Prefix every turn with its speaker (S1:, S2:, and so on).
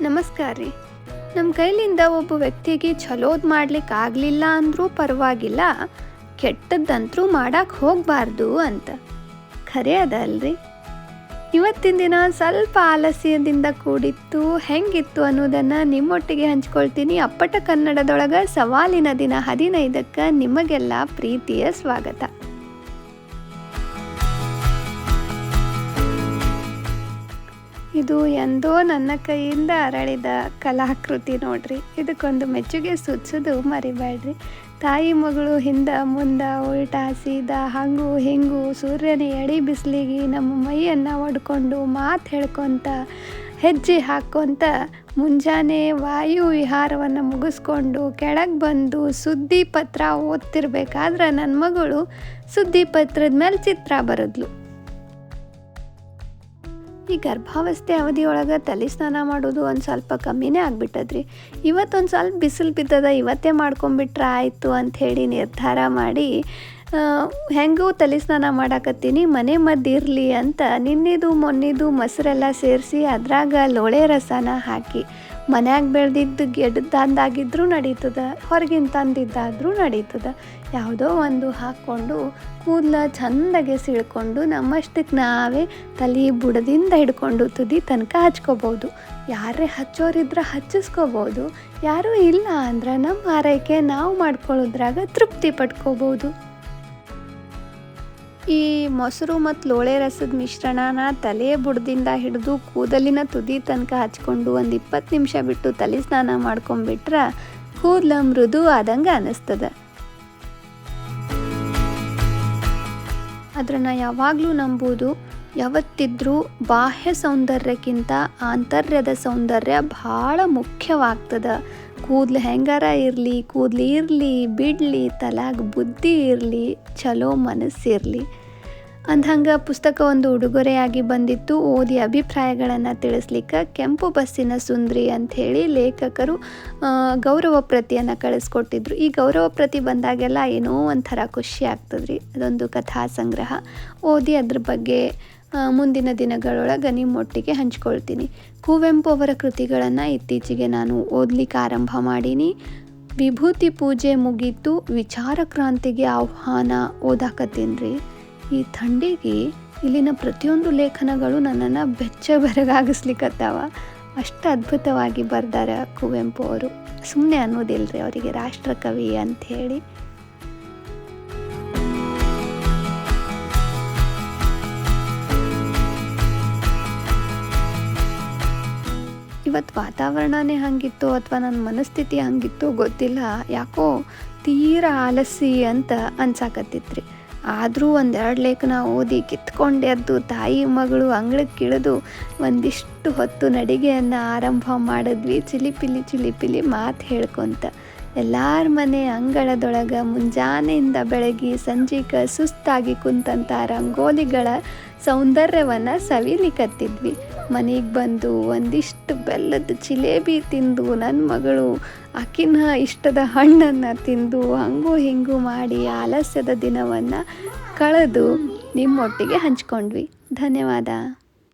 S1: ನಮಸ್ಕಾರ ರೀ. ನಮ್ಮ ಕೈಲಿಂದ ಒಬ್ಬ ವ್ಯಕ್ತಿಗೆ ಚಲೋದು ಮಾಡ್ಲಿಕ್ಕೆ ಆಗಲಿಲ್ಲ ಅಂದರೂ ಪರವಾಗಿಲ್ಲ, ಕೆಟ್ಟದ್ದಂತರೂ ಮಾಡಕ್ಕೆ ಹೋಗಬಾರ್ದು ಅಂತ. ಖರೆ ಅದ ಅಲ್ರಿ? ಇವತ್ತಿನ ದಿನ ಸ್ವಲ್ಪ ಆಲಸ್ಯದಿಂದ ಕೂಡಿತ್ತು, ಹೆಂಗಿತ್ತು ಅನ್ನೋದನ್ನು ನಿಮ್ಮೊಟ್ಟಿಗೆ ಹಂಚ್ಕೊಳ್ತೀನಿ. ಅಪ್ಪಟ ಕನ್ನಡದೊಳಗೆ ಸವಾಲಿನ ದಿನ 15ಕ್ಕೆ ನಿಮಗೆಲ್ಲ ಪ್ರೀತಿಯ ಸ್ವಾಗತ. ಇದು ಎಂದೋ ನನ್ನ ಕೈಯಿಂದ ಅರಳಿದ ಕಲಾಕೃತಿ ನೋಡ್ರಿ. ಇದಕ್ಕೊಂದು ಮೆಚ್ಚುಗೆ ಸೂಚಿಸೋದು ಮರಿಬೇಡ್ರಿ. ತಾಯಿ ಮಗಳು ಹಿಂದೆ ಮುಂದೆ ಉಲ್ಟಾ ಸೀದಾ ಹಂಗು ಹಿಂಗು ಸೂರ್ಯನ ಎಡಿ ಬಿಸಿಲಿಗೆ ನಮ್ಮ ಮೈಯನ್ನು ಒಡ್ಕೊಂಡು ಮಾತು ಹೇಳ್ಕೊತ ಹೆಜ್ಜೆ ಹಾಕ್ಕೊತ ಮುಂಜಾನೆ ವಾಯು ವಿಹಾರವನ್ನು ಮುಗಿಸ್ಕೊಂಡು ಕೆಳಗೆ ಬಂದು ಸುದ್ದಿ ಪತ್ರ ಓದ್ತಿರ್ಬೇಕಾದ್ರೆ ನನ್ನ ಮಗಳು ಸುದ್ದಿ ಪತ್ರದ ಮೇಲೆ ಚಿತ್ರ ಬರೆದ್ಲು. ಈ ಗರ್ಭಾವಸ್ಥೆ ಅವಧಿಯೊಳಗೆ ತಲೆ ಸ್ನಾನ ಮಾಡೋದು ಒಂದು ಸ್ವಲ್ಪ ಕಮ್ಮಿನೇ ಆಗಿಬಿಟ್ಟದ್ರಿ. ಇವತ್ತೊಂದು ಸ್ವಲ್ಪ ಬಿಸಿಲು ಬಿದ್ದದ, ಇವತ್ತೇ ಮಾಡ್ಕೊಂಬಿಟ್ರೆ ಆಯಿತು ಅಂಥೇಳಿ ನಿರ್ಧಾರ ಮಾಡಿ ಹೆಂಗೂ ತಲೆ ಸ್ನಾನ ಮಾಡಾಕತ್ತೀನಿ. ಮನೆ ಮದ್ದು ಇರಲಿ ಅಂತ ನಿನ್ನೆದು ಮೊನ್ನೆದು ಮೊಸರೆಲ್ಲ ಸೇರಿಸಿ ಅದ್ರಾಗ ಲೋಳೆ ರಸನ ಹಾಕಿ ಮನ್ಯಾಗ ಬೆಳೆದಿದ್ದು ಗಿಡದಂದಾಗಿದ್ರೂ ನಡೀತದೆ, ಹೊರಗಿನ ತಂದಿದ್ದಾದರೂ ನಡೀತದೆ. ಯಾವುದೋ ಒಂದು ಹಾಕ್ಕೊಂಡು ಕೂದಲ ಚೆಂದಾಗೆ ಸಿಳ್ಕೊಂಡು ನಮ್ಮಷ್ಟಕ್ಕೆ ನಾವೇ ತಲೆ ಬುಡದಿಂದ ಹಿಡ್ಕೊಂಡು ತುದಿ ತನಕ ಹಚ್ಕೋಬೋದು. ಯಾರೇ ಹಚ್ಚೋರಿದ್ರೆ ಹಚ್ಚಿಸ್ಕೋಬೋದು, ಯಾರೂ ಇಲ್ಲ ಅಂದ್ರೆ ನಮ್ಮ ಆರೈಕೆ ನಾವು ಮಾಡ್ಕೊಳ್ಳೋದ್ರಾಗ ತೃಪ್ತಿ ಪಡ್ಕೋಬೋದು. ಈ ಮೊಸರು ಮತ್ತು ಲೋಳೆ ರಸದ ಮಿಶ್ರಣನ ತಲೆ ಬುಡದಿಂದ ಹಿಡಿದು ಕೂದಲಿನ ತುದಿ ತನಕ ಹಚ್ಕೊಂಡು ಒಂದು 20 ನಿಮಿಷ ಬಿಟ್ಟು ತಲೆ ಸ್ನಾನ ಮಾಡ್ಕೊಂಡ್ಬಿಟ್ರೆ ಕೂದಲ ಮೃದು ಆದಂಗೆ ಅನ್ನಿಸ್ತದೆ. ಅದನ್ನು ಯಾವಾಗಲೂ ನಂಬೋದು. ಯಾವತ್ತಿದ್ರೂ ಬಾಹ್ಯ ಸೌಂದರ್ಯಕ್ಕಿಂತ ಆಂತರ್ಯದ ಸೌಂದರ್ಯ ಭಾಳ ಮುಖ್ಯವಾಗ್ತದೆ. ಕೂದಲು ಹೆಂಗಾರ ಇರಲಿ, ಕೂದಲು ಇರಲಿ ಬಿಡಲಿ, ತಲೆಗೆ ಬುದ್ಧಿ ಇರಲಿ, ಚಲೋ ಮನಸ್ಸಿರಲಿ ಅಂದಂಗೆ ಪುಸ್ತಕ ಒಂದು ಉಡುಗೊರೆಯಾಗಿ ಬಂದಿತ್ತು. ಓದಿ ಅಭಿಪ್ರಾಯಗಳನ್ನು ತಿಳಿಸ್ಲಿಕ್ಕೆ ಕೆಂಪು ಬಸ್ಸಿನ ಸುಂದ್ರಿ ಅಂಥೇಳಿ ಲೇಖಕರು ಗೌರವ ಪ್ರತಿಯನ್ನು ಕಳಿಸ್ಕೊಟ್ಟಿದ್ರು. ಈ ಗೌರವ ಪ್ರತಿ ಬಂದಾಗೆಲ್ಲ ಏನೋ ಒಂಥರ ಖುಷಿ ಆಗ್ತದ್ರಿ. ಅದೊಂದು ಕಥಾ ಸಂಗ್ರಹ. ಓದಿ ಅದ್ರ ಬಗ್ಗೆ ಮುಂದಿನ ದಿನಗಳೊಳಗೆ ನಿಮ್ಮೊಟ್ಟಿಗೆ ಹಂಚ್ಕೊಳ್ತೀನಿ. ಕುವೆಂಪು ಅವರ ಕೃತಿಗಳನ್ನು ಇತ್ತೀಚೆಗೆ ನಾನು ಓದಲಿಕ್ಕೆ ಆರಂಭ ಮಾಡೀನಿ. ವಿಭೂತಿ ಪೂಜೆ ಮುಗೀತು, ವಿಚಾರ ಕ್ರಾಂತಿಗೆ ಆಹ್ವಾನ ಓದಾಕತ್ತೀನಿ ರೀ. ಈ ಥಂಡಿಗೆ ಇಲ್ಲಿನ ಪ್ರತಿಯೊಂದು ಲೇಖನಗಳು ನನ್ನನ್ನು ಬೆಚ್ಚಬೆರಗಾಗಿಸ್ಲಿಕ್ಕತ್ತಾವ. ಅಷ್ಟು ಅದ್ಭುತವಾಗಿ ಬರ್ದಾರ ಕುವೆಂಪು ಅವರು. ಸುಮ್ಮನೆ ಅನ್ನೋದಿಲ್ರಿ ಅವರಿಗೆ ರಾಷ್ಟ್ರಕವಿ ಅಂಥೇಳಿ. ಇವತ್ತು ವಾತಾವರಣನೇ ಹಂಗಿತ್ತು ಅಥವಾ ನನ್ನ ಮನಸ್ಥಿತಿ ಹಂಗಿತ್ತು ಗೊತ್ತಿಲ್ಲ, ಯಾಕೋ ತೀರಾ ಆಲಸಿ ಅಂತ ಅನ್ಸಾಕತ್ತಿತ್ರಿ. ಆದರೂ 1-2 ಲೇಖನ ಓದಿ ಕಿತ್ಕೊಂಡು ಎದ್ದು ತಾಯಿ ಮಗಳು ಅಂಗಳಕ್ಕೆ ಇಳಿದು ಒಂದಿಷ್ಟು ಹೊತ್ತು ನಡಿಗೆಯನ್ನು ಆರಂಭ ಮಾಡಿದ್ವಿ. ಚಿಲಿಪಿಲಿ ಮಾತು ಹೇಳ್ಕೊತ ಎಲ್ಲರ ಮನೆ ಅಂಗಳದೊಳಗೆ ಮುಂಜಾನೆಯಿಂದ ಬೆಳಗ್ಗೆ ಸಂಜೆಗೆ ಸುಸ್ತಾಗಿ ಕುಂತಂಥ ರಂಗೋಲಿಗಳ ಸೌಂದರ್ಯವನ್ನು ಸವಿಲಿಕತ್ತಿದ್ವಿ. ಮನೆಗೆ ಬಂದು ಒಂದಿಷ್ಟು ಬೆಲ್ಲದ ಜಿಲೇಬಿ ತಿಂದು ನನ್ನ ಮಗಳು ಆಕಿನ ಇಷ್ಟದ ಹಣ್ಣನ್ನು ತಿಂದು ಹಂಗೂ ಹಿಂಗೂ ಮಾಡಿ ಆಲಸ್ಯದ ದಿನವನ್ನು ಕಳೆದು ನಿಮ್ಮೊಟ್ಟಿಗೆ ಹಂಚ್ಕೊಂಡ್ವಿ. ಧನ್ಯವಾದ.